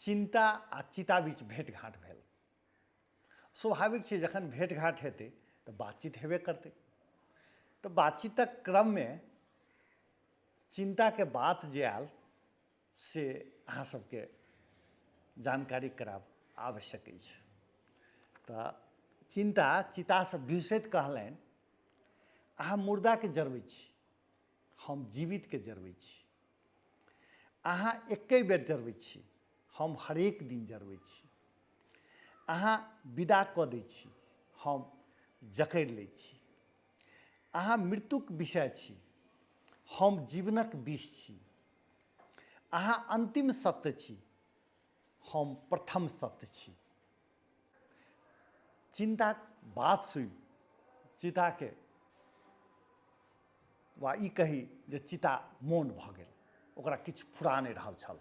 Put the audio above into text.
चिंता आ चिता बीच भेंट घाट भेल। स्वाभाविक छै जखन भेंट घाट हेतै तऽ बातचीत हेबे करतै। तऽ बातचीतक क्रममे चिंताके बात जे आयल से अहाँ सबके जानकारी कराब आवश्यक अछि। तऽ चिंता चितासँ बिरसैत कहलनि, अहाँ मुर्दाके जरबै छी, हम जीवितके जरबै छी। अहाँ एके बेर जरबै छी, हम हरेक दिन जरबै छी। अहाँ विदा कऽ दै छी, हम जकड़ि लै छी। अहाँ मृत्युक विषय छी, हम जीवनक विष छी। अहाँ अंतिम सत्य छी, हम प्रथम सत्य छी। चिंताक बात सुनि चिताके वा ई कही जे चिता मौन भऽ गेल, ओकरा किछु फुरा नहि रहल छल।